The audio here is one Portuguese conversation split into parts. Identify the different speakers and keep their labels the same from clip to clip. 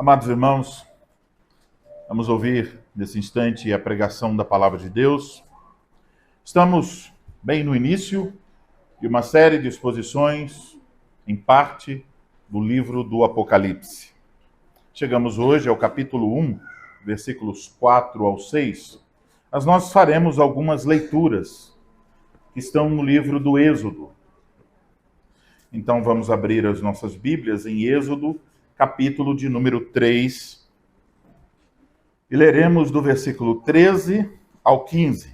Speaker 1: Amados irmãos, vamos ouvir nesse instante a pregação da Palavra de Deus. Estamos bem no início de uma série de exposições, em parte, do livro do Apocalipse. Chegamos hoje ao capítulo 1, versículos 4 ao 6, mas nós faremos algumas leituras que estão no livro do Êxodo. Então vamos abrir as nossas Bíblias em Êxodo, capítulo de número 3, e leremos do versículo 13 ao 15.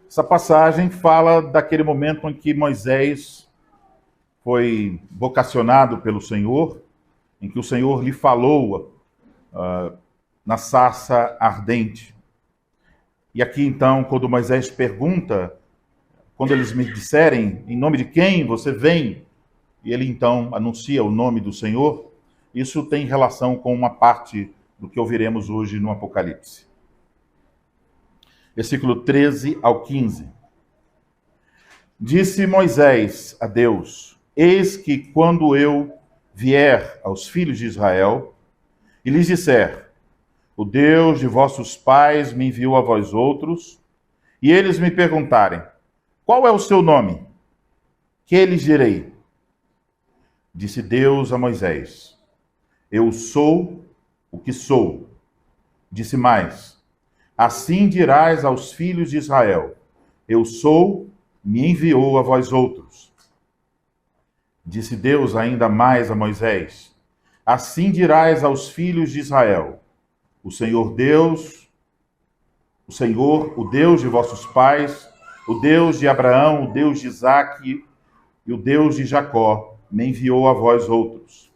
Speaker 1: Essa passagem fala daquele momento em que Moisés foi vocacionado pelo Senhor, em que o Senhor lhe falou na sarça ardente. E aqui então, quando Moisés pergunta, quando eles me disserem, em nome de quem você vem? E ele então anuncia o nome do Senhor. Isso tem relação com uma parte do que ouviremos hoje no Apocalipse. Versículo 13 ao 15. Disse Moisés a Deus: eis que quando eu vier aos filhos de Israel e lhes disser, o Deus de vossos pais me enviou a vós outros, e eles me perguntarem, qual é o seu nome? Que lhes direi? Disse Deus a Moisés, eu sou o que sou. Disse mais, assim dirás aos filhos de Israel, eu sou, me enviou a vós outros. Disse Deus ainda mais a Moisés, assim dirás aos filhos de Israel, o Senhor, o Deus de vossos pais, o Deus de Abraão, o Deus de Isaque e o Deus de Jacó, me enviou a vós outros.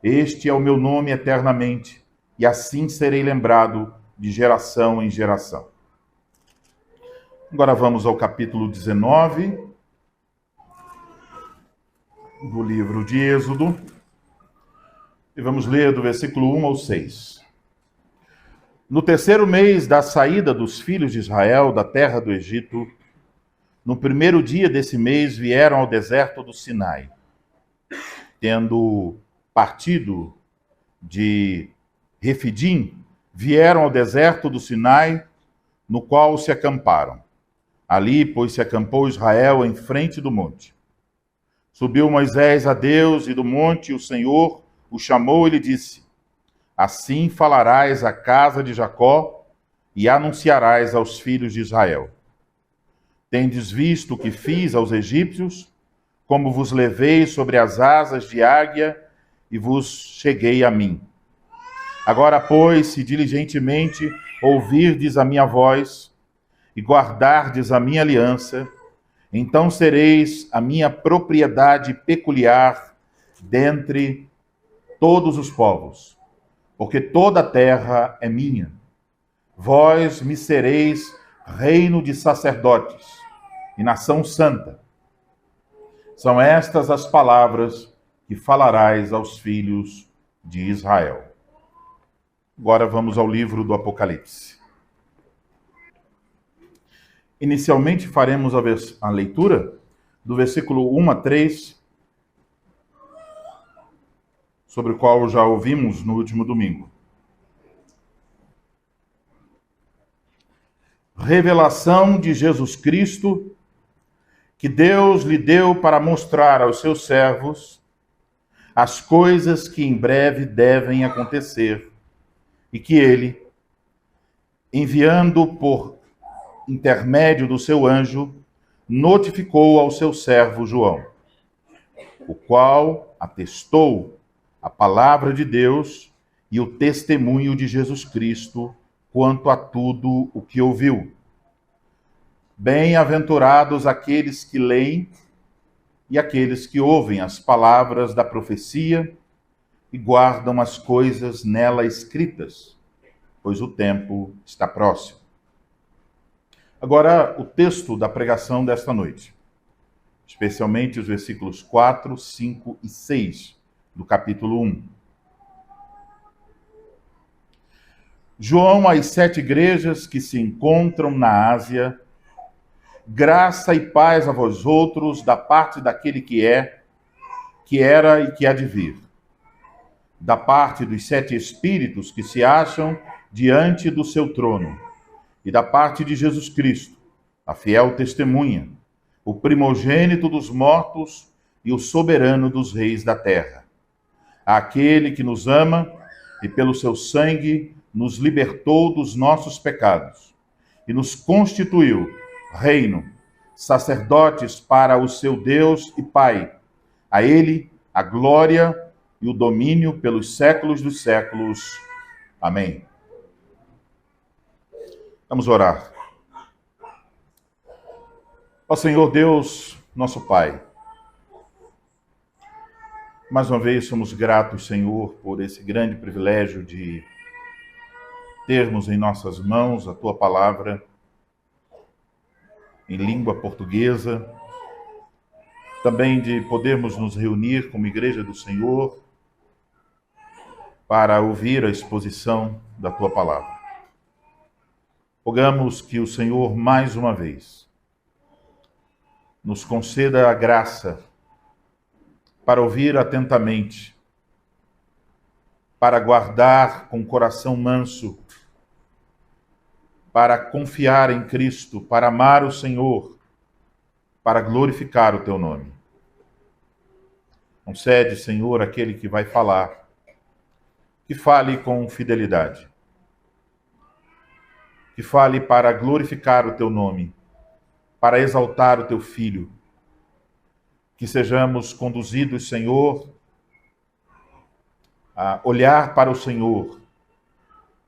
Speaker 1: Este é o meu nome eternamente, e assim serei lembrado de geração em geração. Agora vamos ao capítulo 19 do livro de Êxodo, e vamos ler do versículo 1 ao 6. No terceiro mês da saída dos filhos de Israel da terra do Egito, no primeiro dia desse mês vieram ao deserto do Sinai. Tendo partido de Refidim, vieram ao deserto do Sinai, no qual se acamparam. Ali, pois, se acampou Israel em frente do monte. Subiu Moisés a Deus, e do monte o Senhor o chamou e lhe disse, assim falarás à casa de Jacó e anunciarás aos filhos de Israel. Tendes visto o que fiz aos egípcios, como vos levei sobre as asas de águia e vos cheguei a mim. Agora, pois, se diligentemente ouvirdes a minha voz e guardardes a minha aliança, então sereis a minha propriedade peculiar dentre todos os povos, porque toda a terra é minha. Vós me sereis reino de sacerdotes e nação santa. São estas as palavras que falarás aos filhos de Israel. Agora vamos ao livro do Apocalipse. Inicialmente faremos a leitura do versículo 1 a 3, sobre o qual já ouvimos no último domingo. Revelação de Jesus Cristo, que Deus lhe deu para mostrar aos seus servos as coisas que em breve devem acontecer, e que ele, enviando por intermédio do seu anjo, notificou ao seu servo João, o qual atestou a palavra de Deus e o testemunho de Jesus Cristo quanto a tudo o que ouviu. Bem-aventurados aqueles que leem e aqueles que ouvem as palavras da profecia e guardam as coisas nela escritas, pois o tempo está próximo. Agora, o texto da pregação desta noite, especialmente os versículos 4, 5 e 6 do capítulo 1. João às 7 igrejas que se encontram na Ásia, graça e paz a vós outros da parte daquele que é, que era e que há de vir, da parte dos 7 espíritos que se acham diante do seu trono, e da parte de Jesus Cristo, a fiel testemunha, o primogênito dos mortos e o soberano dos reis da terra. Aquele que nos ama e pelo seu sangue nos libertou dos nossos pecados e nos constituiu reino, sacerdotes para o seu Deus e Pai. A ele a glória e o domínio pelos séculos dos séculos. Amém. Vamos orar. Ó Senhor Deus, nosso Pai, mais uma vez somos gratos, Senhor, por esse grande privilégio de termos em nossas mãos a Tua palavra em língua portuguesa, também de podermos nos reunir como Igreja do Senhor para ouvir a exposição da Tua palavra. Rogamos que o Senhor, mais uma vez, nos conceda a graça para ouvir atentamente, para guardar com coração manso, para confiar em Cristo, para amar o Senhor, para glorificar o Teu nome. Concede, Senhor, aquele que vai falar, que fale com fidelidade, que fale para glorificar o Teu nome, para exaltar o Teu Filho, que sejamos conduzidos, Senhor, a olhar para o Senhor,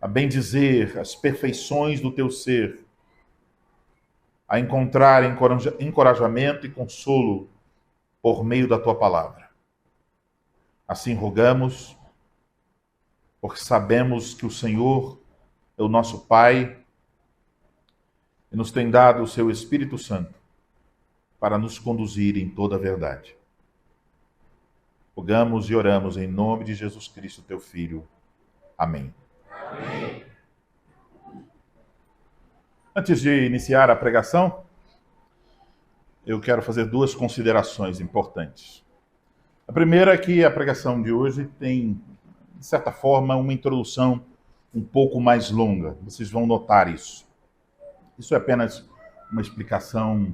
Speaker 1: a bendizer as perfeições do Teu ser, a encontrar encorajamento e consolo por meio da Tua palavra. Assim rogamos, porque sabemos que o Senhor é o nosso Pai e nos tem dado o Seu Espírito Santo para nos conduzir em toda a verdade. Rogamos e oramos em nome de Jesus Cristo, Teu Filho. Amém. Amém. Antes de iniciar a pregação, eu quero fazer 2 considerações importantes. A primeira é que a pregação de hoje tem, de certa forma, uma introdução um pouco mais longa. Vocês vão notar isso. Isso é apenas uma explicação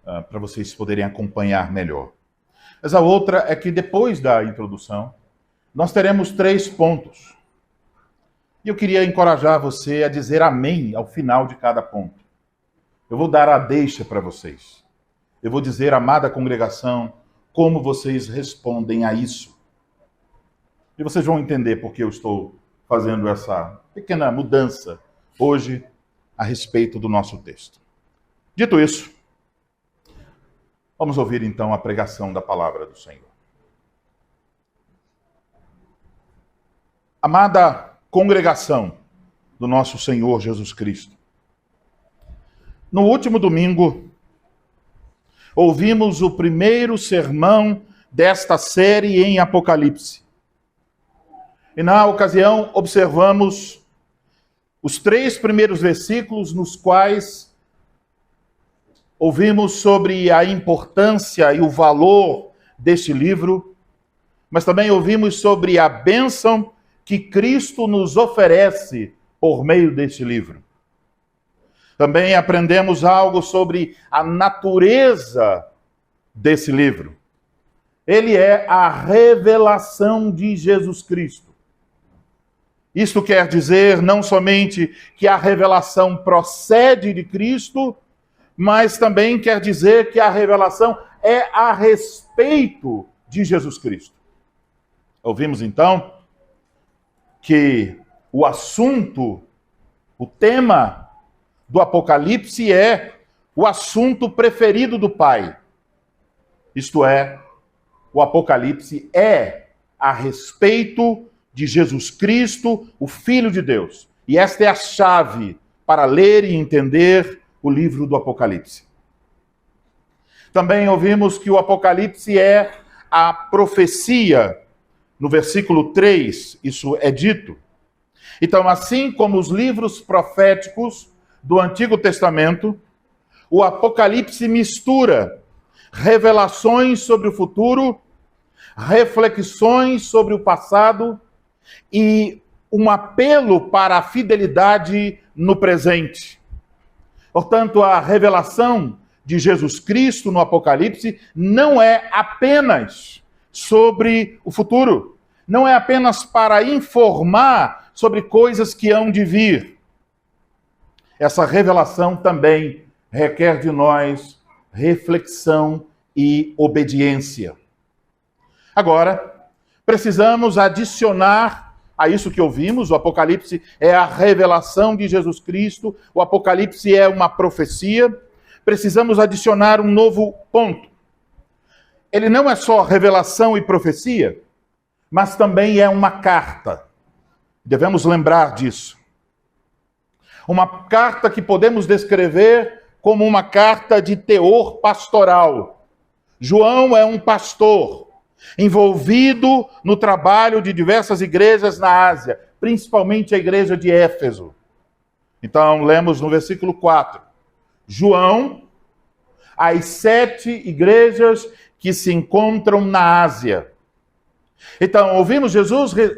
Speaker 1: para vocês poderem acompanhar melhor. Mas a outra é que depois da introdução, nós teremos 3 pontos. E eu queria encorajar você a dizer amém ao final de cada ponto. Eu vou dar a deixa para vocês. Eu vou dizer, amada congregação, como vocês respondem a isso. E vocês vão entender por que eu estou fazendo essa pequena mudança hoje a respeito do nosso texto. Dito isso, vamos ouvir então a pregação da palavra do Senhor. Amada congregação do nosso Senhor Jesus Cristo, no último domingo, ouvimos o primeiro sermão desta série em Apocalipse. E na ocasião observamos os 3 primeiros versículos nos quais ouvimos sobre a importância e o valor deste livro, mas também ouvimos sobre a bênção que Cristo nos oferece por meio deste livro. Também aprendemos algo sobre a natureza desse livro. Ele é a revelação de Jesus Cristo. Isto quer dizer não somente que a revelação procede de Cristo, mas também quer dizer que a revelação é a respeito de Jesus Cristo. Ouvimos então que o assunto, o tema do Apocalipse é o assunto preferido do Pai. Isto é, o Apocalipse é a respeito de Jesus Cristo, o Filho de Deus. E esta é a chave para ler e entender o livro do Apocalipse. Também ouvimos que o Apocalipse é a profecia. No versículo 3, isso é dito. Então, assim como os livros proféticos do Antigo Testamento, o Apocalipse mistura revelações sobre o futuro reflexões sobre o passado e um apelo para a fidelidade no presente. Portanto, a revelação de Jesus Cristo no Apocalipse não é apenas sobre o futuro, não é apenas para informar sobre coisas que hão de vir. Essa revelação também requer de nós reflexão e obediência. Agora, precisamos adicionar a isso que ouvimos. O Apocalipse é a revelação de Jesus Cristo, o Apocalipse é uma profecia. Precisamos adicionar um novo ponto. Ele não é só revelação e profecia, mas também é uma carta. Devemos lembrar disso. Uma carta que podemos descrever como uma carta de teor pastoral. João é um pastor envolvido no trabalho de diversas igrejas na Ásia, principalmente a igreja de Éfeso. Então, lemos no versículo 4. João, as 7 igrejas que se encontram na Ásia. Então, ouvimos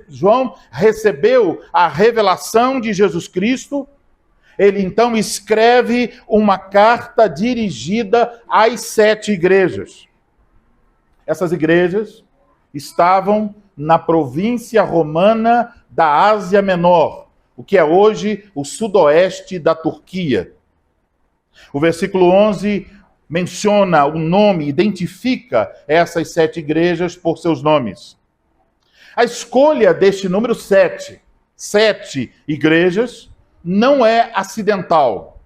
Speaker 1: João recebeu a revelação de Jesus Cristo. Ele então escreve uma carta dirigida às 7 igrejas. Essas igrejas estavam na província romana da Ásia Menor, o que é hoje o sudoeste da Turquia. O versículo 11 menciona o nome, identifica essas 7 igrejas por seus nomes. A escolha deste número 7 igrejas, não é acidental.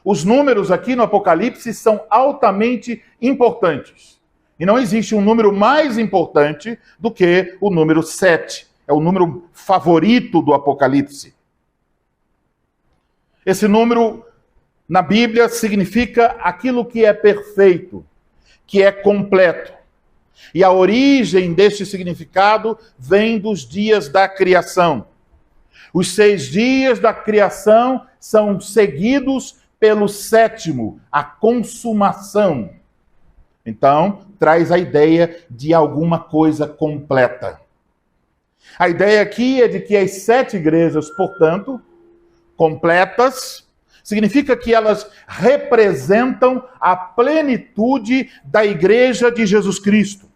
Speaker 1: Os números aqui no Apocalipse são altamente importantes. E não existe um número mais importante do que o número 7. É o número favorito do Apocalipse. Esse número, na Bíblia, significa aquilo que é perfeito, que é completo. E a origem deste significado vem dos dias da criação. Os 6 dias da criação são seguidos pelo 7º, a consumação. Então, traz a ideia de alguma coisa completa. A ideia aqui é de que as 7 igrejas, portanto, completas, significa que elas representam a plenitude da igreja de Jesus Cristo.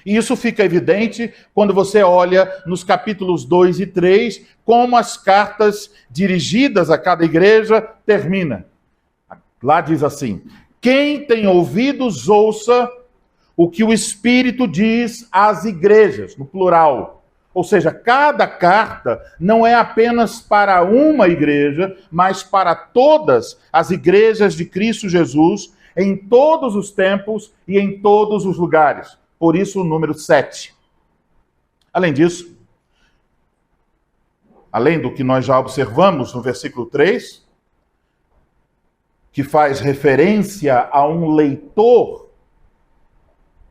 Speaker 1: E isso fica evidente quando você olha nos capítulos 2 e 3, como as cartas dirigidas a cada igreja terminam. Lá diz assim: quem tem ouvidos, ouça o que o Espírito diz às igrejas, no plural. Ou seja, cada carta não é apenas para uma igreja, mas para todas as igrejas de Cristo Jesus, em todos os tempos e em todos os lugares. Por isso o número 7. Além disso, além do que nós já observamos no versículo 3, que faz referência a um leitor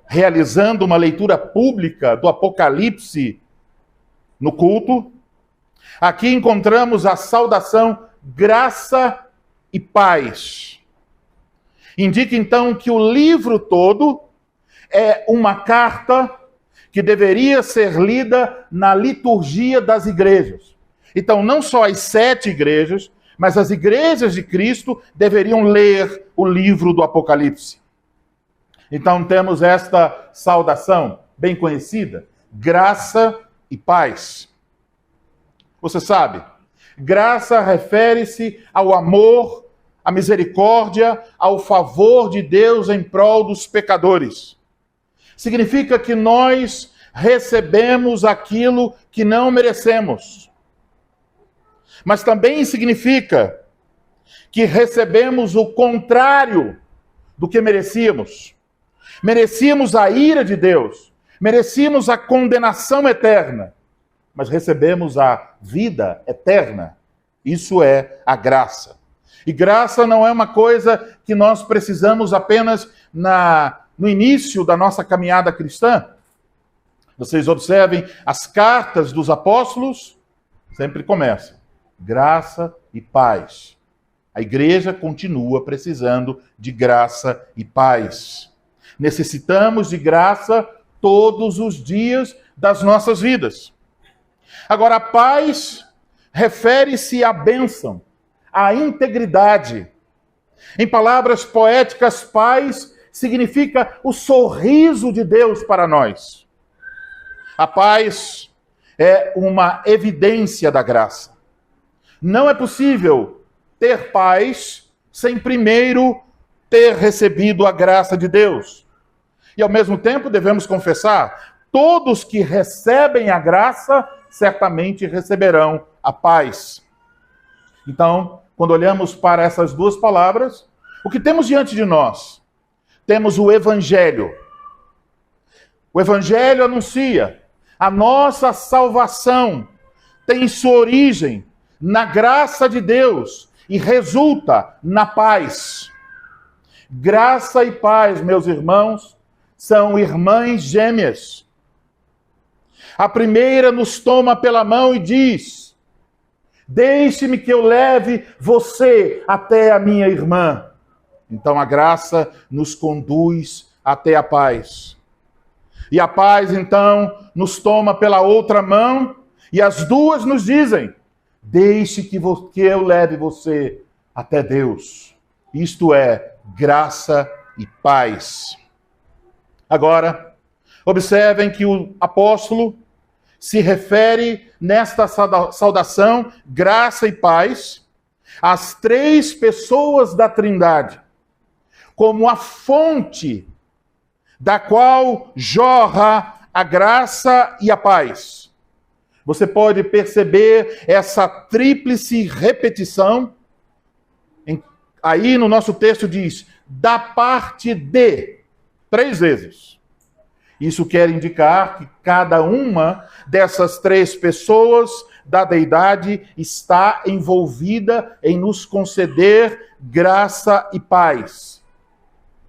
Speaker 1: realizando uma leitura pública do Apocalipse no culto, aqui encontramos a saudação graça e paz. Indica então que o livro todo é uma carta que deveria ser lida na liturgia das igrejas. Então, não só as 7 igrejas, mas as igrejas de Cristo deveriam ler o livro do Apocalipse. Então, temos esta saudação bem conhecida: graça e paz. Você sabe, graça refere-se ao amor, à misericórdia, ao favor de Deus em prol dos pecadores. Significa que nós recebemos aquilo que não merecemos. Mas também significa que recebemos o contrário do que merecíamos. Merecíamos a ira de Deus, merecíamos a condenação eterna, mas recebemos a vida eterna. Isso é a graça. E graça não é uma coisa que nós precisamos apenas no início da nossa caminhada cristã. Vocês observem, as cartas dos apóstolos sempre começam: graça e paz. A igreja continua precisando de graça e paz. Necessitamos de graça todos os dias das nossas vidas. Agora, a paz refere-se à bênção, à integridade. Em palavras poéticas, paz significa o sorriso de Deus para nós. A paz é uma evidência da graça. Não é possível ter paz sem primeiro ter recebido a graça de Deus. E ao mesmo tempo devemos confessar, todos que recebem a graça certamente receberão a paz. Então, quando olhamos para essas duas palavras, o que temos diante de nós? Temos o Evangelho. O Evangelho anuncia a nossa salvação, tem sua origem na graça de Deus e resulta na paz. Graça e paz, meus irmãos, são irmãs gêmeas. A primeira nos toma pela mão e diz: deixe-me que eu leve você até a minha irmã. Então a graça nos conduz até a paz. E a paz, então, nos toma pela outra mão e as duas nos dizem: deixe que eu leve você até Deus. Isto é graça e paz. Agora, observem que o apóstolo se refere nesta saudação, graça e paz, às três pessoas da Trindade, como a fonte da qual jorra a graça e a paz. Você pode perceber essa tríplice repetição. Aí no nosso texto diz, da parte de, 3 vezes. Isso quer indicar que cada uma dessas três pessoas da deidade está envolvida em nos conceder graça e paz.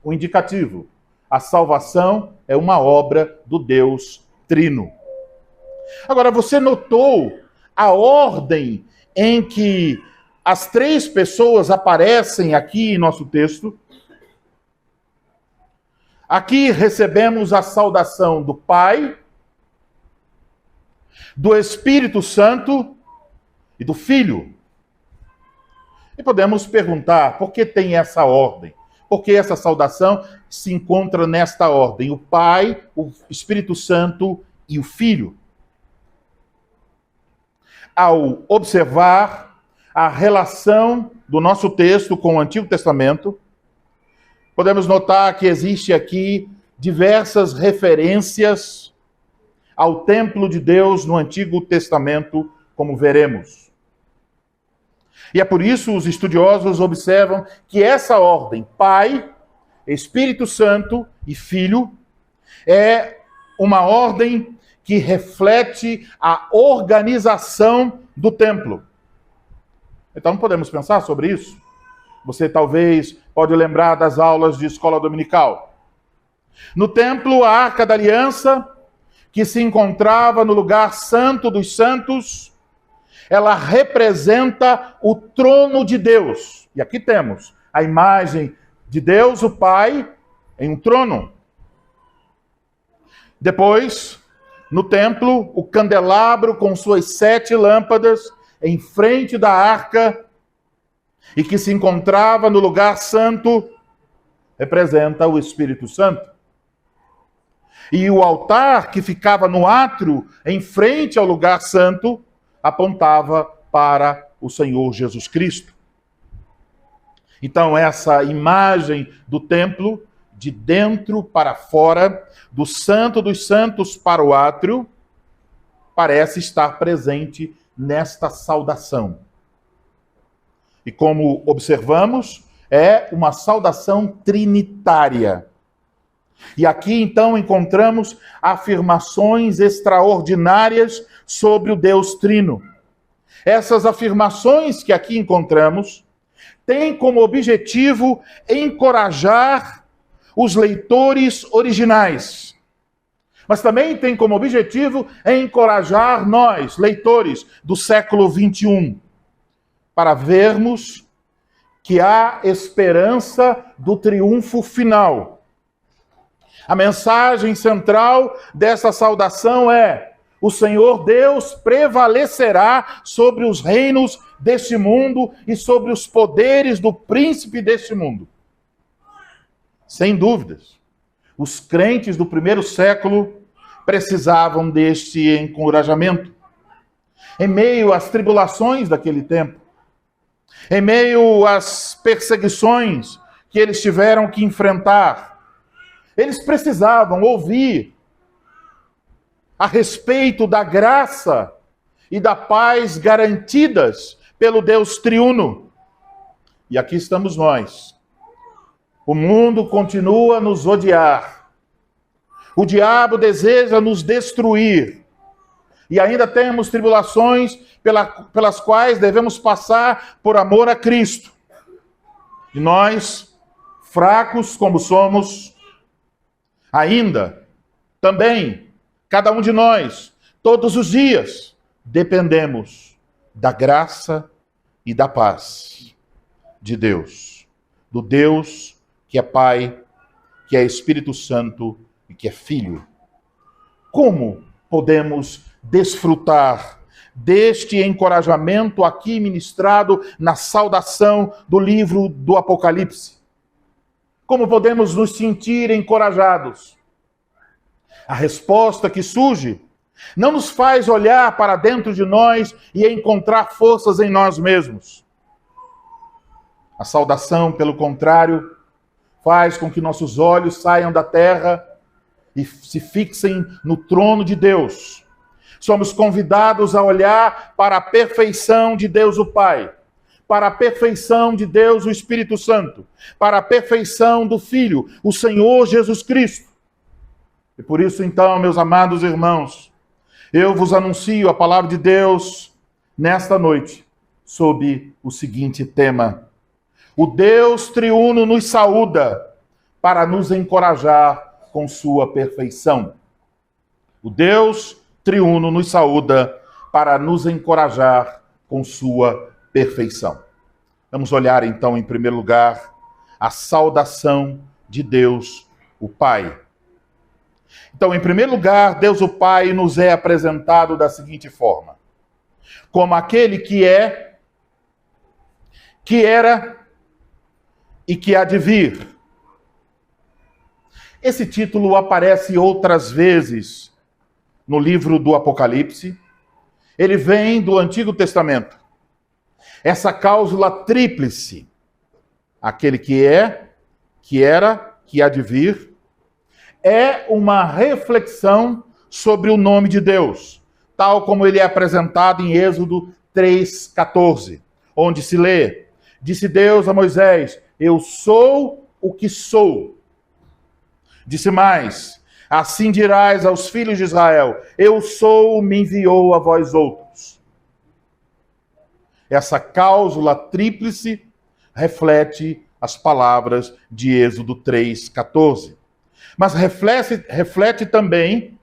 Speaker 1: O indicativo, a salvação é uma obra do Deus Trino. Agora, você notou a ordem em que as três pessoas aparecem aqui em nosso texto? Aqui recebemos a saudação do Pai, do Espírito Santo e do Filho. E podemos perguntar, por que tem essa ordem? Por que essa saudação se encontra nesta ordem? O Pai, o Espírito Santo e o Filho. Ao observar a relação do nosso texto com o Antigo Testamento, podemos notar que existe aqui diversas referências ao templo de Deus no Antigo Testamento, como veremos. E é por isso os estudiosos observam que essa ordem, Pai, Espírito Santo e Filho, é uma ordem que reflete a organização do templo. Então podemos pensar sobre isso? Você talvez pode lembrar das aulas de escola dominical. No templo, a Arca da Aliança, que se encontrava no lugar santo dos santos, ela representa o trono de Deus. E aqui temos a imagem de Deus, o Pai, em um trono. Depois, no templo, o candelabro com suas 7 lâmpadas em frente da arca, e que se encontrava no lugar santo, representa o Espírito Santo. E o altar que ficava no átrio, em frente ao lugar santo, apontava para o Senhor Jesus Cristo. Então, essa imagem do templo, de dentro para fora, do Santo dos Santos para o átrio, parece estar presente nesta saudação. E como observamos, é uma saudação trinitária. E aqui, então, encontramos afirmações extraordinárias sobre o Deus Trino. Essas afirmações que aqui encontramos têm como objetivo encorajar os leitores originais. Mas também tem como objetivo encorajar nós, leitores do século 21, para vermos que há esperança do triunfo final. A mensagem central dessa saudação é: o Senhor Deus prevalecerá sobre os reinos deste mundo e sobre os poderes do príncipe deste mundo. Sem dúvidas, os crentes do primeiro século precisavam deste encorajamento. Em meio às tribulações daquele tempo, em meio às perseguições que eles tiveram que enfrentar, eles precisavam ouvir a respeito da graça e da paz garantidas pelo Deus triuno. E aqui estamos nós. O mundo continua a nos odiar. O diabo deseja nos destruir. E ainda temos tribulações pelas quais devemos passar por amor a Cristo. E nós, fracos como somos, ainda, também, cada um de nós, todos os dias, dependemos da graça e da paz de Deus. Do Deus que é Pai, que é Espírito Santo e que é Filho. Como podemos desfrutar deste encorajamento aqui ministrado na saudação do livro do Apocalipse? Como podemos nos sentir encorajados? A resposta que surge não nos faz olhar para dentro de nós e encontrar forças em nós mesmos. A saudação, pelo contrário, faz com que nossos olhos saiam da terra e se fixem no trono de Deus. Somos convidados a olhar para a perfeição de Deus o Pai, para a perfeição de Deus o Espírito Santo, para a perfeição do Filho, o Senhor Jesus Cristo. E por isso, então, meus amados irmãos, eu vos anuncio a palavra de Deus nesta noite, sob o seguinte tema: o Deus triuno nos saúda para nos encorajar com sua perfeição. O Deus triuno nos saúda para nos encorajar com sua perfeição. Vamos olhar então, em primeiro lugar, a saudação de Deus, o Pai. Então, em primeiro lugar, Deus o Pai nos é apresentado da seguinte forma: como aquele que é, que era e que há de vir. Esse título aparece outras vezes no livro do Apocalipse. Ele vem do Antigo Testamento. Essa cláusula tríplice, aquele que é, que era, que há de vir, é uma reflexão sobre o nome de Deus, tal como ele é apresentado em Êxodo 3,14, onde se lê: disse Deus a Moisés, eu sou o que sou. Disse mais, assim dirás aos filhos de Israel, eu sou, me enviou a vós outros. Essa cláusula tríplice reflete as palavras de Êxodo 3,14. Mas reflete também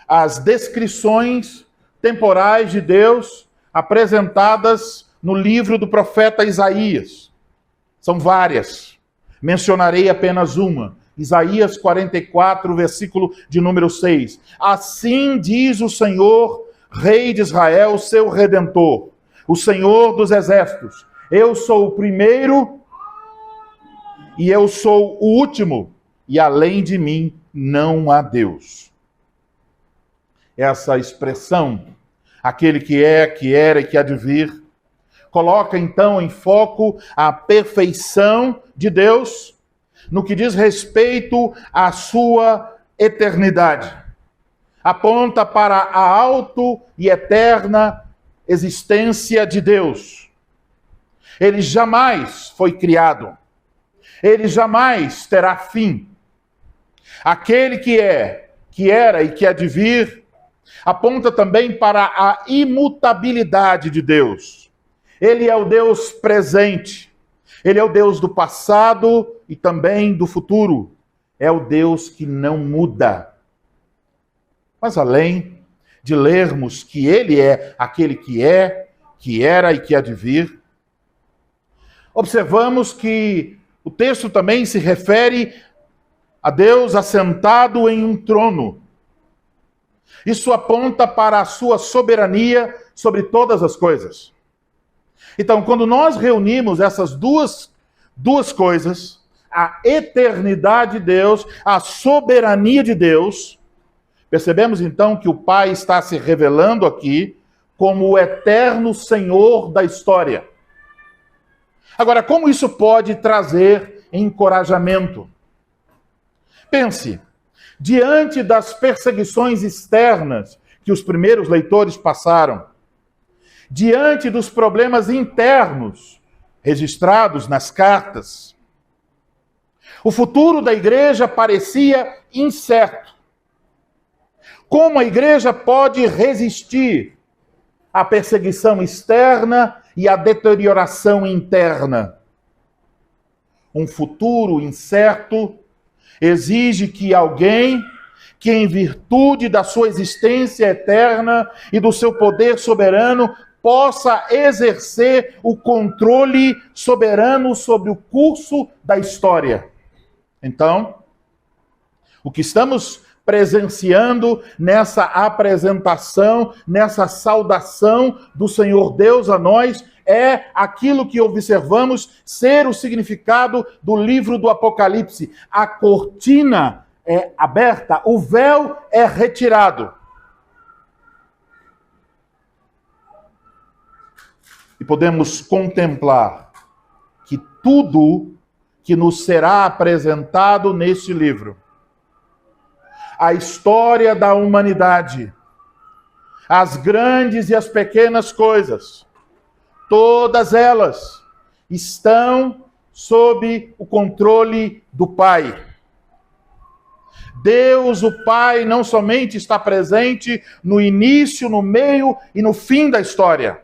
Speaker 1: as descrições temporais de Deus apresentadas no livro do profeta Isaías. São várias. Mencionarei apenas uma. Isaías 44, versículo de número 6. Assim diz o Senhor, Rei de Israel, seu Redentor, o Senhor dos Exércitos. Eu sou o primeiro e eu sou o último, e além de mim não há Deus. Essa expressão, aquele que é, que era e que há de vir, coloca então em foco a perfeição de Deus no que diz respeito à sua eternidade. Aponta para a auto e eterna existência de Deus. Ele jamais foi criado. Ele jamais terá fim. Aquele que é, que era e que há de vir, aponta também para a imutabilidade de Deus. Ele é o Deus presente. Ele é o Deus do passado e também do futuro. É o Deus que não muda. Mas além de lermos que Ele é aquele que é, que era e que há de vir, observamos que o texto também se refere a Deus assentado em um trono. Isso aponta para a sua soberania sobre todas as coisas. Então, quando nós reunimos essas duas coisas, a eternidade de Deus, a soberania de Deus, percebemos então que o Pai está se revelando aqui como o eterno Senhor da história. Agora, como isso pode trazer encorajamento? Pense, diante das perseguições externas que os primeiros leitores passaram, diante dos problemas internos registrados nas cartas, o futuro da igreja parecia incerto. Como a igreja pode resistir à perseguição externa e à deterioração interna? Um futuro incerto exige que alguém que, em virtude da sua existência eterna e do seu poder soberano, possa exercer o controle soberano sobre o curso da história. Então, o que estamos presenciando nessa apresentação, nessa saudação do Senhor Deus a nós, é aquilo que observamos ser o significado do livro do Apocalipse. A cortina é aberta, o véu é retirado. E podemos contemplar que tudo que nos será apresentado neste livro, a história da humanidade, as grandes e as pequenas coisas, todas elas estão sob o controle do Pai. Deus, o Pai, não somente está presente no início, no meio e no fim da história.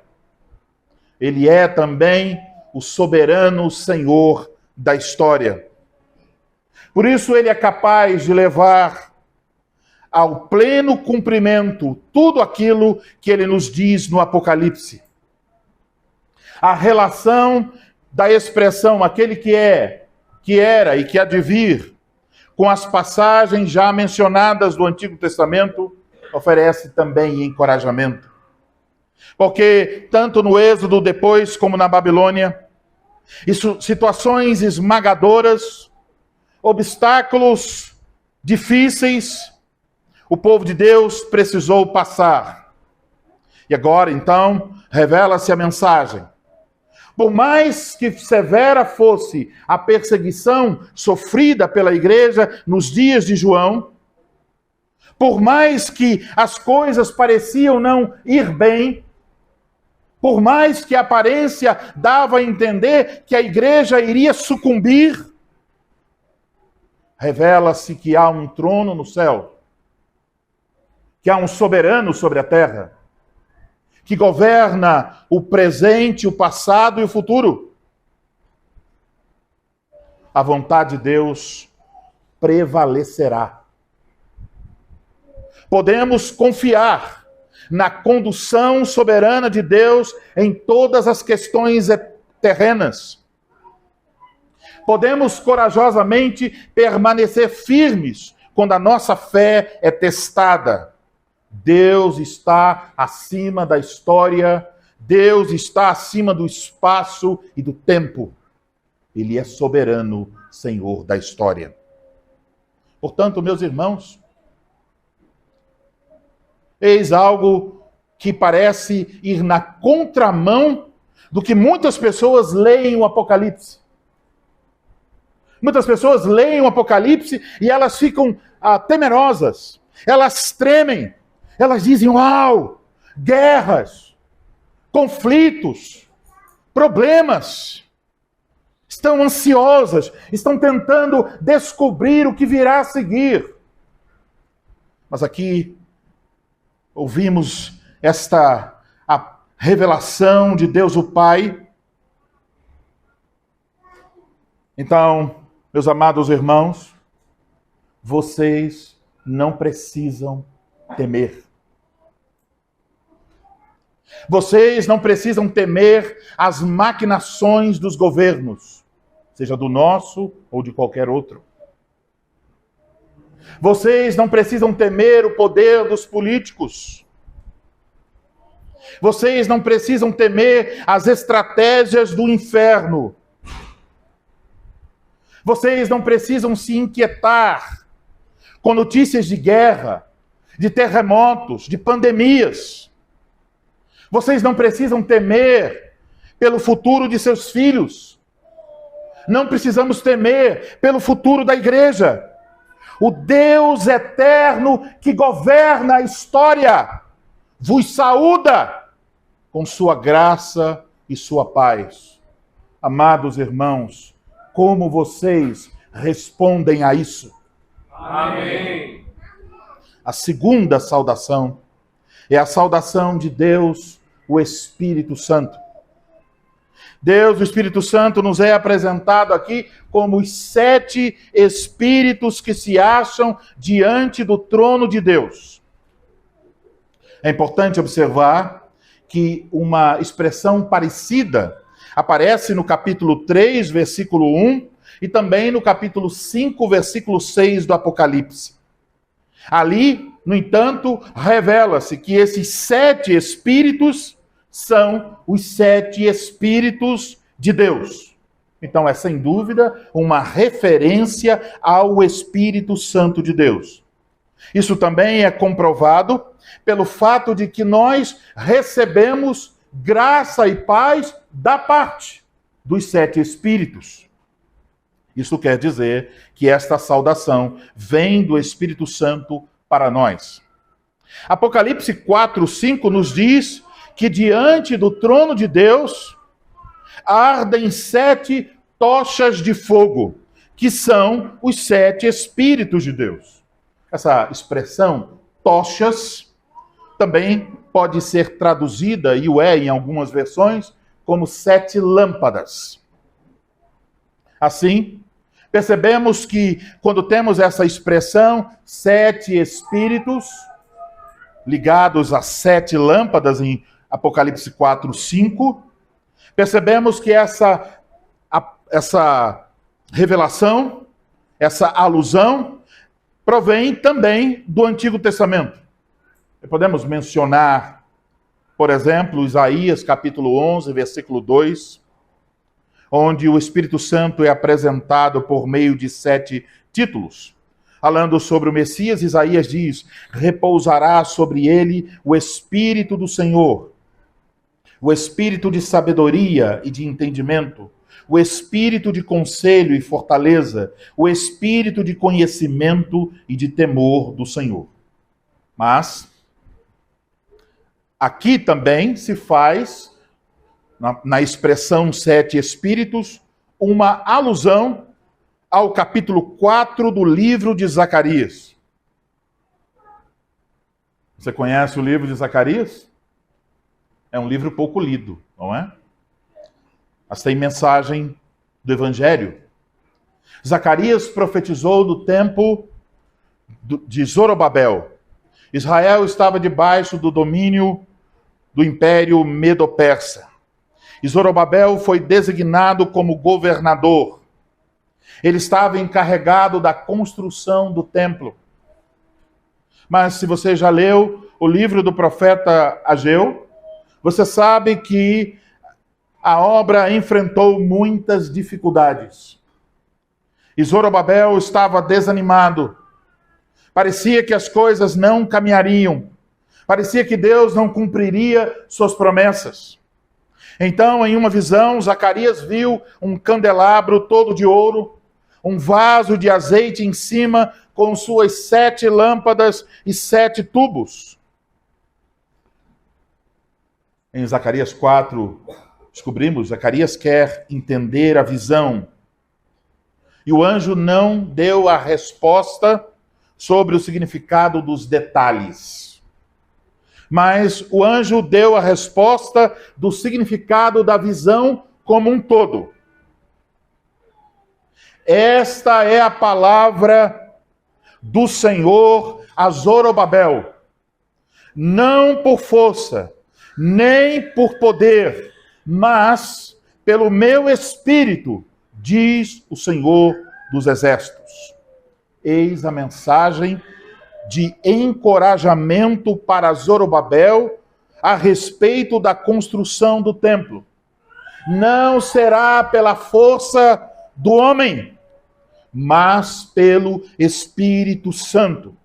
Speaker 1: Ele é também o soberano Senhor da história. Por isso ele é capaz de levar ao pleno cumprimento tudo aquilo que ele nos diz no Apocalipse. A relação da expressão aquele que é, que era e que há de vir, com as passagens já mencionadas do Antigo Testamento, oferece também encorajamento. Porque tanto no Êxodo depois como na Babilônia, situações esmagadoras, obstáculos difíceis, o povo de Deus precisou passar. E agora, então, revela-se a mensagem. Por mais que severa fosse a perseguição sofrida pela igreja nos dias de João, por mais que as coisas pareciam não ir bem, por mais que a aparência dava a entender que a igreja iria sucumbir, revela-se que há um trono no céu, que há um soberano sobre a terra, que governa o presente, o passado e o futuro. A vontade de Deus prevalecerá. Podemos confiar na condução soberana de Deus em todas as questões terrenas. Podemos corajosamente permanecer firmes quando a nossa fé é testada. Deus está acima da história, Deus está acima do espaço e do tempo. Ele é soberano, Senhor da história. Portanto, meus irmãos, eis algo que parece ir na contramão do que muitas pessoas leem o Apocalipse. Muitas pessoas leem o Apocalipse e elas ficam temerosas, elas tremem, elas dizem, uau, guerras, conflitos, problemas. Estão ansiosas, estão tentando descobrir o que virá a seguir. Mas aqui ouvimos a revelação de Deus o Pai. Então, meus amados irmãos, vocês não precisam temer. Vocês não precisam temer as maquinações dos governos, seja do nosso ou de qualquer outro. Vocês não precisam temer o poder dos políticos. Vocês não precisam temer as estratégias do inferno. Vocês não precisam se inquietar com notícias de guerra, de terremotos, de pandemias. Vocês não precisam temer pelo futuro de seus filhos. Não precisamos temer pelo futuro da igreja. O Deus eterno que governa a história vos saúda com sua graça e sua paz. Amados irmãos, como vocês respondem a isso?
Speaker 2: Amém.
Speaker 1: A segunda saudação é a saudação de Deus, o Espírito Santo. Deus, o Espírito Santo, nos é apresentado aqui como os 7 Espíritos que se acham diante do trono de Deus. É importante observar que uma expressão parecida aparece no capítulo 3, versículo 1, e também no capítulo 5, versículo 6 do Apocalipse. Ali, no entanto, revela-se que esses 7 Espíritos são os 7 Espíritos de Deus. Então, é sem dúvida uma referência ao Espírito Santo de Deus. Isso também é comprovado pelo fato de que nós recebemos graça e paz da parte dos 7 Espíritos. Isso quer dizer que esta saudação vem do Espírito Santo para nós. Apocalipse 4:5 nos diz que diante do trono de Deus ardem 7 tochas de fogo, que são os 7 Espíritos de Deus. Essa expressão, tochas, também pode ser traduzida, e o é em algumas versões, como 7 lâmpadas. Assim, percebemos que quando temos essa expressão, 7 Espíritos, ligados a 7 lâmpadas em Apocalipse 4:5, percebemos que essa revelação, essa alusão, provém também do Antigo Testamento. Podemos mencionar, por exemplo, Isaías capítulo 11, versículo 2, onde o Espírito Santo é apresentado por meio de 7 títulos. Falando sobre o Messias, Isaías diz: repousará sobre ele o Espírito do Senhor, o Espírito de sabedoria e de entendimento, o Espírito de conselho e fortaleza, o Espírito de conhecimento e de temor do Senhor. Mas aqui também se faz, na expressão 7 Espíritos, uma alusão ao capítulo 4 do livro de Zacarias. Você conhece o livro de Zacarias? É um livro pouco lido, não é? Mas tem mensagem do Evangelho. Zacarias profetizou no tempo de Zorobabel. Israel estava debaixo do domínio do Império Medo-Persa. E Zorobabel foi designado como governador. Ele estava encarregado da construção do templo. Mas se você já leu o livro do profeta Ageu, você sabe que a obra enfrentou muitas dificuldades. E Zorobabel estava desanimado. Parecia que as coisas não caminhariam. Parecia que Deus não cumpriria suas promessas. Então, em uma visão, Zacarias viu um candelabro todo de ouro, um vaso de azeite em cima, com suas 7 lâmpadas e 7 tubos. Em Zacarias 4, descobrimos, Zacarias quer entender a visão. E o anjo não deu a resposta sobre o significado dos detalhes. Mas o anjo deu a resposta do significado da visão como um todo. Esta é a palavra do Senhor a Zorobabel. Não por força, nem por poder, mas pelo meu espírito, diz o Senhor dos Exércitos. Eis a mensagem de encorajamento para Zorobabel a respeito da construção do templo. Não será pela força do homem, mas pelo Espírito Santo.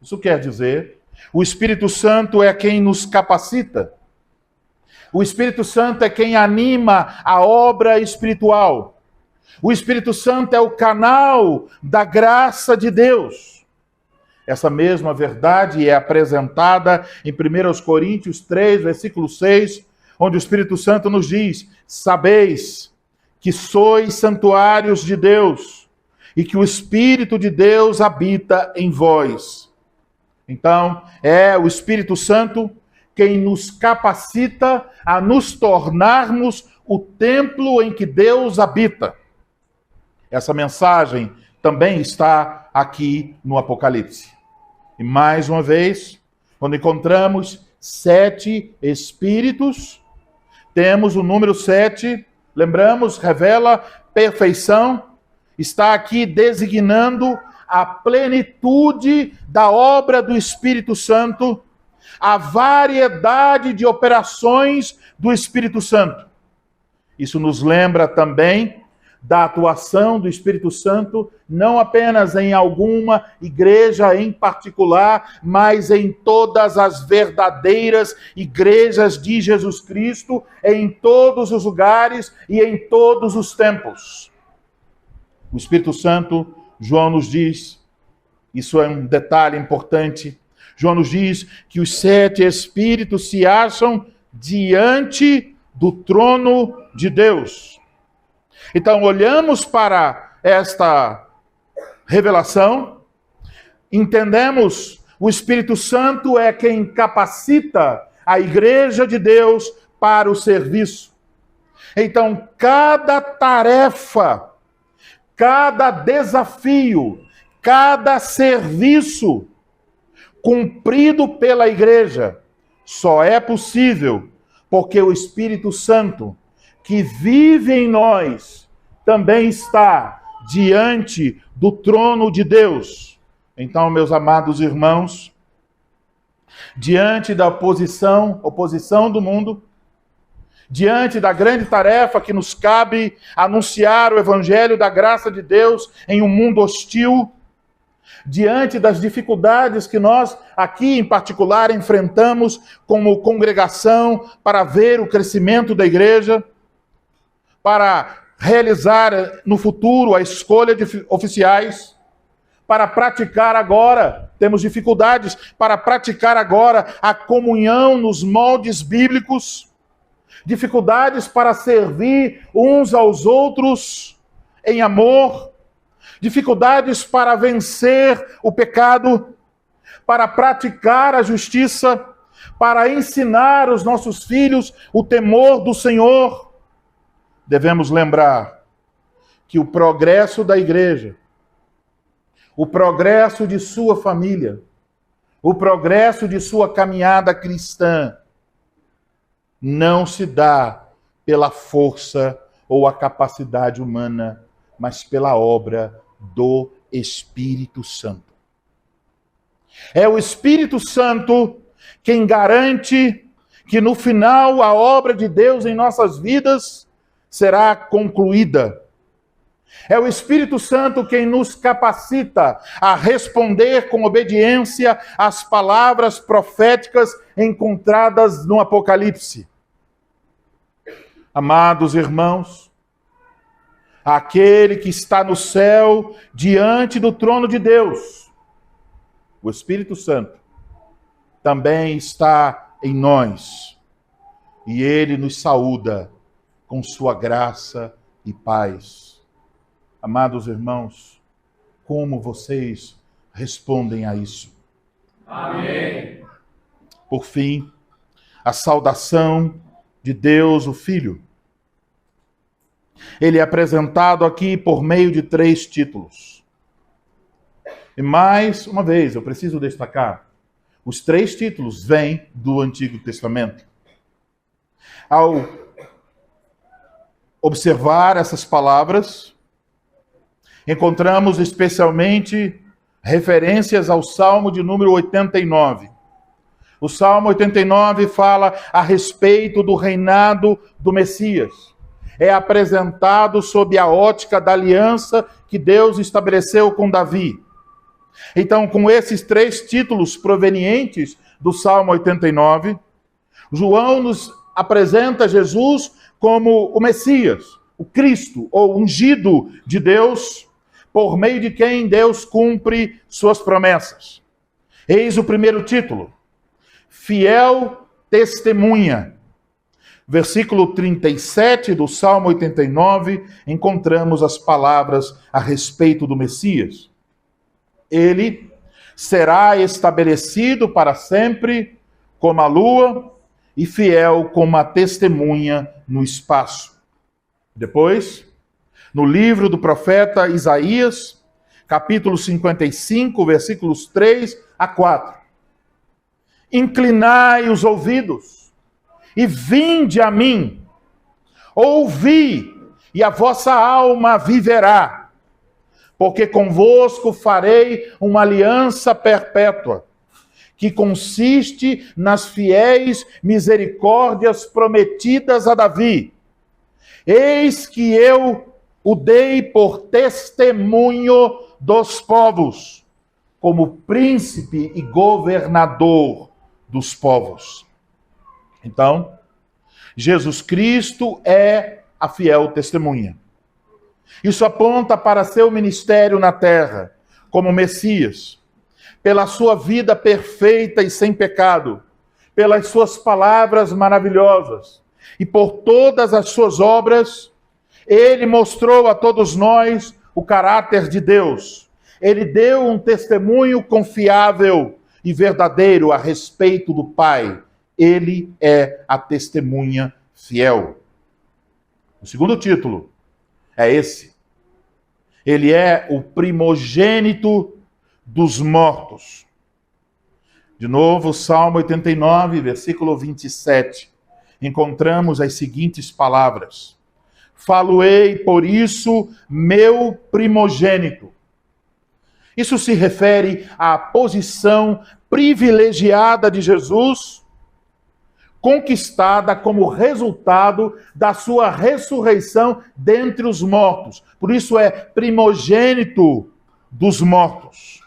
Speaker 1: Isso quer dizer, o Espírito Santo é quem nos capacita. O Espírito Santo é quem anima a obra espiritual. O Espírito Santo é o canal da graça de Deus. Essa mesma verdade é apresentada em 1 Coríntios 3, versículo 6, onde o Espírito Santo nos diz: sabeis que sois santuários de Deus e que o Espírito de Deus habita em vós. Então, é o Espírito Santo quem nos capacita a nos tornarmos o templo em que Deus habita. Essa mensagem também está aqui no Apocalipse. E mais uma vez, quando encontramos 7 Espíritos, temos o número 7, lembramos, revela perfeição, está aqui designando a plenitude da obra do Espírito Santo, a variedade de operações do Espírito Santo. Isso nos lembra também da atuação do Espírito Santo, não apenas em alguma igreja em particular, mas em todas as verdadeiras igrejas de Jesus Cristo, em todos os lugares e em todos os tempos. O Espírito Santo, João nos diz, isso é um detalhe importante, João nos diz que os 7 Espíritos se acham diante do trono de Deus. Então, olhamos para esta revelação, entendemos, o Espírito Santo é quem capacita a igreja de Deus para o serviço. Então, cada tarefa, cada desafio, cada serviço cumprido pela igreja só é possível porque o Espírito Santo, que vive em nós, também está diante do trono de Deus. Então, meus amados irmãos, diante da oposição do mundo, diante da grande tarefa que nos cabe anunciar o evangelho da graça de Deus em um mundo hostil, diante das dificuldades que nós aqui em particular enfrentamos como congregação para ver o crescimento da igreja, para realizar no futuro a escolha de oficiais, para praticar agora, temos dificuldades para praticar agora a comunhão nos moldes bíblicos, dificuldades para servir uns aos outros em amor, dificuldades para vencer o pecado, para praticar a justiça, para ensinar os nossos filhos o temor do Senhor. Devemos lembrar que o progresso da igreja, o progresso de sua família, o progresso de sua caminhada cristã, não se dá pela força ou a capacidade humana, mas pela obra do Espírito Santo. É o Espírito Santo quem garante que no final a obra de Deus em nossas vidas será concluída. É o Espírito Santo quem nos capacita a responder com obediência às palavras proféticas encontradas no Apocalipse. Amados irmãos, aquele que está no céu diante do trono de Deus, o Espírito Santo, também está em nós. E ele nos saúda com sua graça e paz. Amados irmãos, como vocês respondem a isso?
Speaker 2: Amém.
Speaker 1: Por fim, a saudação de Deus, o Filho. Ele é apresentado aqui por meio de 3 títulos. E mais uma vez, eu preciso destacar, os 3 títulos vêm do Antigo Testamento. Ao observar essas palavras, encontramos especialmente referências ao Salmo de número 89. O Salmo 89 fala a respeito do reinado do Messias. É apresentado sob a ótica da aliança que Deus estabeleceu com Davi. Então, com esses 3 títulos provenientes do Salmo 89, João nos apresenta Jesus como o Messias, o Cristo, ou ungido de Deus, por meio de quem Deus cumpre suas promessas. Eis o primeiro título: fiel testemunha. Versículo 37 do Salmo 89, encontramos as palavras a respeito do Messias. Ele será estabelecido para sempre como a lua e fiel como a testemunha no espaço. Depois, no livro do profeta Isaías, capítulo 55, versículos 3 a 4. Inclinai os ouvidos e vinde a mim. Ouvi, e a vossa alma viverá. Porque convosco farei uma aliança perpétua, que consiste nas fiéis misericórdias prometidas a Davi. Eis que eu o dei por testemunho dos povos, como príncipe e governador dos povos. Então, Jesus Cristo é a fiel testemunha. Isso aponta para seu ministério na terra, como Messias, pela sua vida perfeita e sem pecado, pelas suas palavras maravilhosas e por todas as suas obras. Ele mostrou a todos nós o caráter de Deus. Ele deu um testemunho confiável e verdadeiro a respeito do Pai. Ele é a testemunha fiel. O segundo título é esse. Ele é o primogênito dos mortos. De novo, Salmo 89, versículo 27. Encontramos as seguintes palavras: falo-ei, por isso, meu primogênito. Isso se refere à posição privilegiada de Jesus, conquistada como resultado da sua ressurreição dentre os mortos. Por isso é primogênito dos mortos.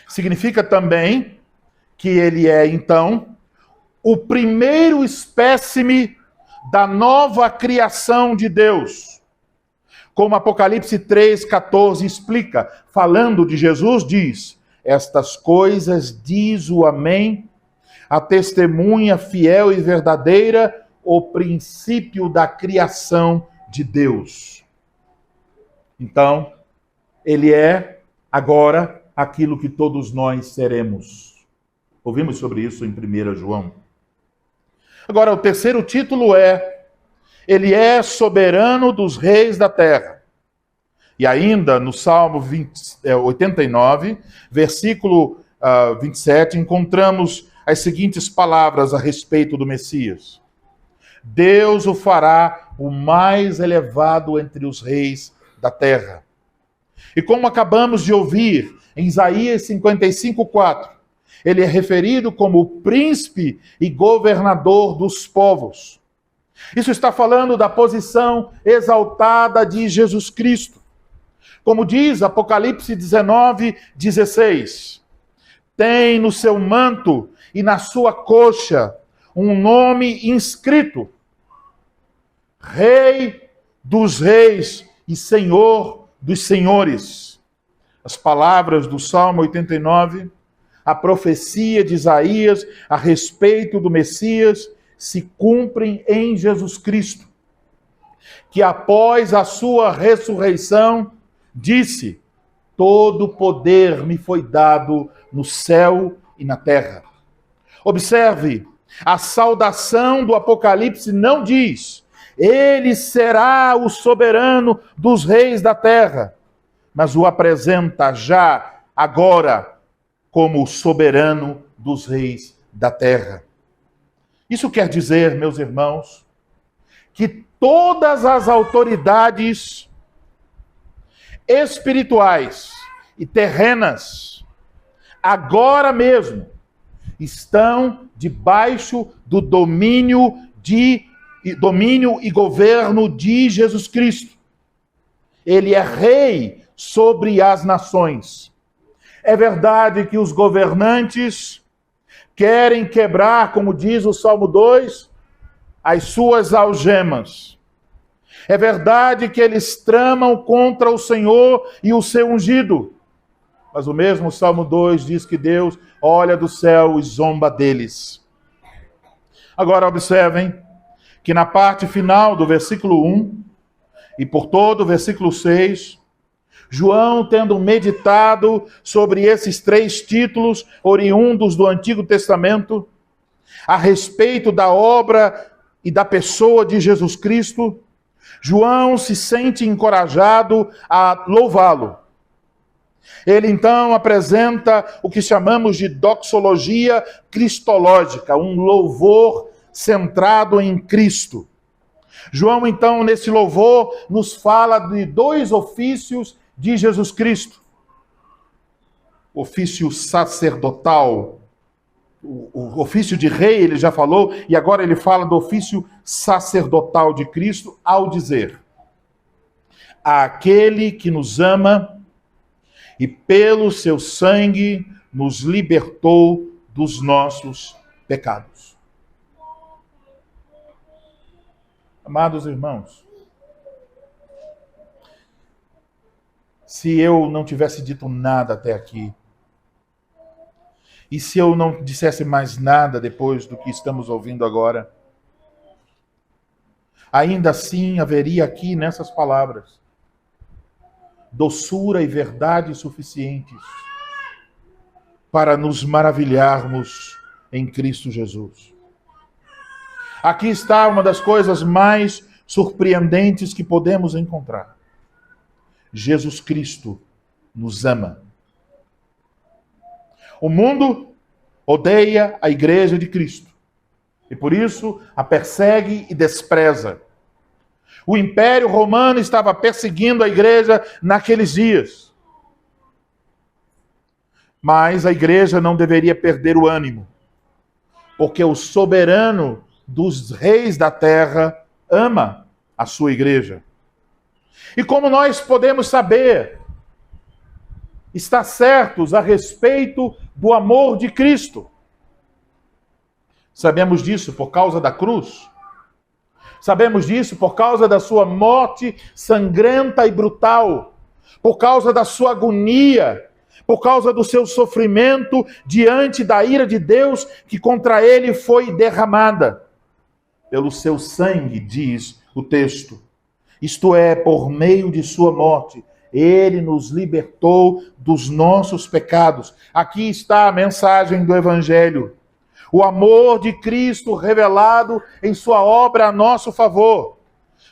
Speaker 1: Significa também que ele é, então, o primeiro espécime da nova criação de Deus. Como Apocalipse 3,14 explica, falando de Jesus, diz: estas coisas diz o Amém, a testemunha fiel e verdadeira, o princípio da criação de Deus. Então, ele é agora aquilo que todos nós seremos. Ouvimos sobre isso em 1 João. Agora, o terceiro título é: ele é soberano dos reis da terra. E ainda no Salmo 89, versículo 27, encontramos as seguintes palavras a respeito do Messias: Deus o fará o mais elevado entre os reis da terra. E como acabamos de ouvir em Isaías 55:4, ele é referido como o príncipe e governador dos povos. Isso está falando da posição exaltada de Jesus Cristo. Como diz Apocalipse 19:16, tem no seu manto e na sua coxa um nome inscrito: Rei dos Reis e Senhor dos Senhores. As palavras do Salmo 89, a profecia de Isaías a respeito do Messias, se cumprem em Jesus Cristo, que após a sua ressurreição disse: todo poder me foi dado no céu e na terra. Observe, a saudação do Apocalipse não diz: ele será o soberano dos reis da terra, mas o apresenta já, agora, como o soberano dos reis da terra. Isso quer dizer, meus irmãos, que todas as autoridades espirituais e terrenas, agora mesmo, estão debaixo do domínio e governo de Jesus Cristo. Ele é rei sobre as nações. É verdade que os governantes querem quebrar, como diz o Salmo 2, as suas algemas. É verdade que eles tramam contra o Senhor e o seu ungido. Mas o mesmo Salmo 2 diz que Deus olha do céu e zomba deles. Agora observem que na parte final do versículo 1 e por todo o versículo 6, João, tendo meditado sobre esses 3 títulos oriundos do Antigo Testamento, a respeito da obra e da pessoa de Jesus Cristo, João se sente encorajado a louvá-lo. Ele então apresenta o que chamamos de doxologia cristológica, um louvor centrado em Cristo. João então, nesse louvor, nos fala de 2 ofícios de Jesus Cristo. O ofício sacerdotal, o ofício de rei, ele já falou, e agora ele fala do ofício sacerdotal de Cristo, ao dizer: aquele que nos ama e pelo seu sangue nos libertou dos nossos pecados. Amados irmãos, se eu não tivesse dito nada até aqui, e se eu não dissesse mais nada depois do que estamos ouvindo agora, ainda assim haveria aqui nessas palavras doçura e verdade suficientes para nos maravilharmos em Cristo Jesus. Aqui está uma das coisas mais surpreendentes que podemos encontrar. Jesus Cristo nos ama. O mundo odeia a igreja de Cristo e por isso a persegue e despreza. O Império Romano estava perseguindo a igreja naqueles dias. Mas a igreja não deveria perder o ânimo, porque o soberano dos reis da terra ama a sua igreja. E como nós podemos saber, estar certos a respeito do amor de Cristo? Sabemos disso por causa da cruz. Sabemos disso por causa da sua morte sangrenta e brutal, por causa da sua agonia, por causa do seu sofrimento diante da ira de Deus que contra ele foi derramada. Pelo seu sangue, diz o texto. Isto é, por meio de sua morte, ele nos libertou dos nossos pecados. Aqui está a mensagem do Evangelho. O amor de Cristo revelado em sua obra a nosso favor.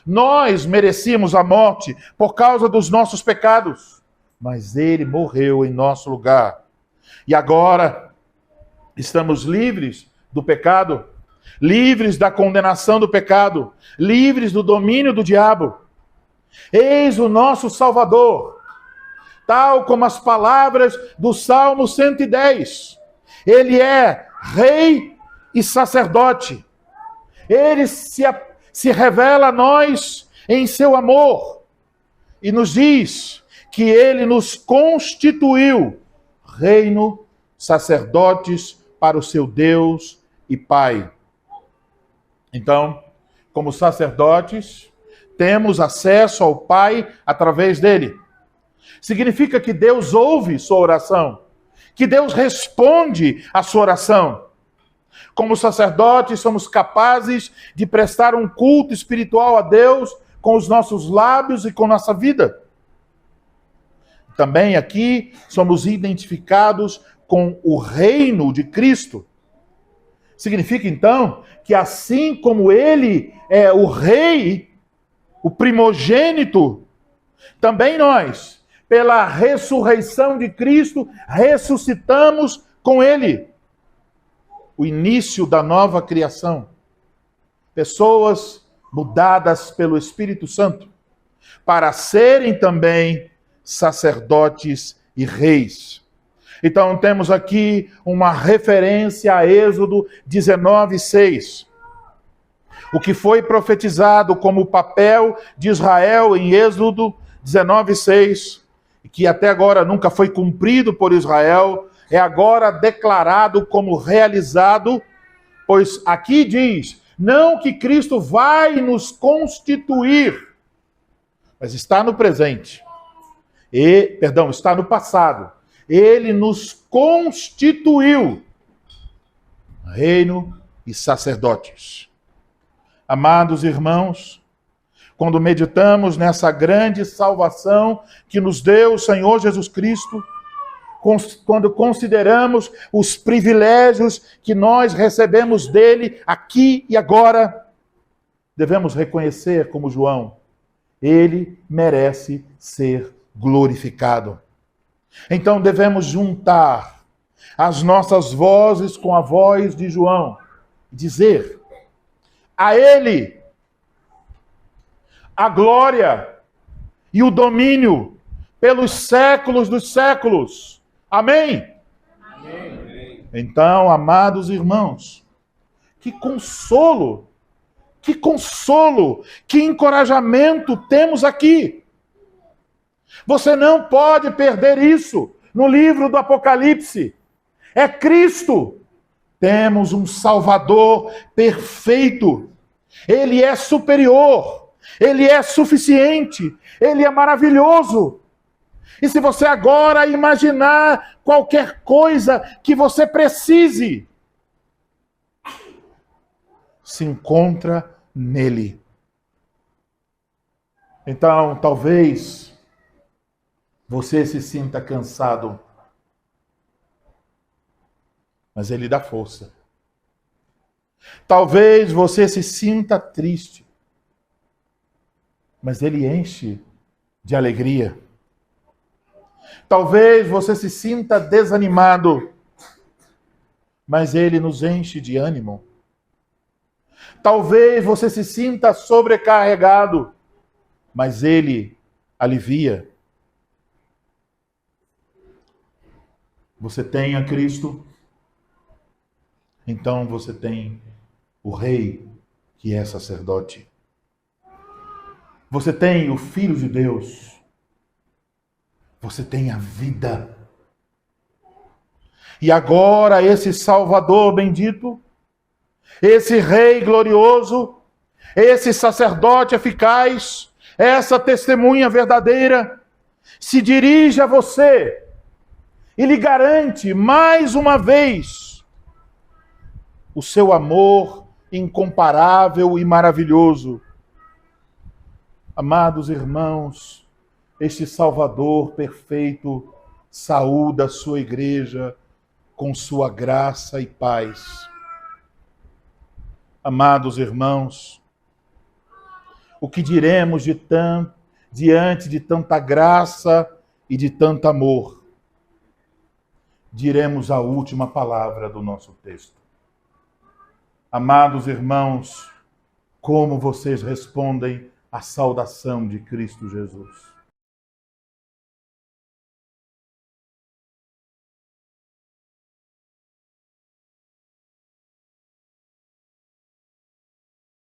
Speaker 1: Nós merecíamos a morte por causa dos nossos pecados, mas ele morreu em nosso lugar. E agora estamos livres do pecado, livres da condenação do pecado, livres do domínio do diabo. Eis o nosso Salvador, tal como as palavras do Salmo 110. Ele é rei e sacerdote. Ele se revela a nós em seu amor e nos diz que ele nos constituiu reino, sacerdotes para o seu Deus e Pai. Então, como sacerdotes, temos acesso ao Pai através dele. Significa que Deus ouve sua oração, que Deus responde à sua oração. Como sacerdotes, somos capazes de prestar um culto espiritual a Deus com os nossos lábios e com nossa vida. Também aqui somos identificados com o reino de Cristo. Significa então que assim como ele é o rei, o primogênito, também nós, pela ressurreição de Cristo, ressuscitamos com ele. O início da nova criação. Pessoas mudadas pelo Espírito Santo para serem também sacerdotes e reis. Então temos aqui uma referência a Êxodo 19:6. O que foi profetizado como o papel de Israel em Êxodo 19:6, que até agora nunca foi cumprido por Israel, é agora declarado como realizado, pois aqui diz, não que Cristo vai nos constituir, mas está no presente. Está no passado. Ele nos constituiu reino e sacerdotes. Amados irmãos, quando meditamos nessa grande salvação que nos deu o Senhor Jesus Cristo, quando consideramos os privilégios que nós recebemos dele aqui e agora, devemos reconhecer, como João, ele merece ser glorificado. Então devemos juntar as nossas vozes com a voz de João, dizer: a ele a glória e o domínio pelos séculos dos séculos. Amém? Amém. Então, amados irmãos, que consolo, que encorajamento temos aqui. Você não pode perder isso no livro do Apocalipse. É Cristo. Temos um Salvador perfeito. Ele é superior. Ele é suficiente. Ele é maravilhoso. E se você agora imaginar qualquer coisa que você precise, se encontra nele. Então, talvez você se sinta cansado, mas ele dá força. Talvez você se sinta triste, mas ele enche de alegria. Talvez você se sinta desanimado, mas ele nos enche de ânimo. Talvez você se sinta sobrecarregado, mas ele alivia. Você tem a Cristo, então você tem o Rei que é sacerdote. Você tem o Filho de Deus. Você tem a vida. E agora esse Salvador bendito, esse Rei glorioso, esse sacerdote eficaz, essa testemunha verdadeira, se dirige a você e lhe garante mais uma vez o seu amor incomparável e maravilhoso. Amados irmãos, este Salvador perfeito saúda a sua igreja com sua graça e paz. Amados irmãos, o que diremos diante de tanta graça e de tanto amor? Diremos a última palavra do nosso texto. Amados irmãos, como vocês respondem à saudação de Cristo Jesus?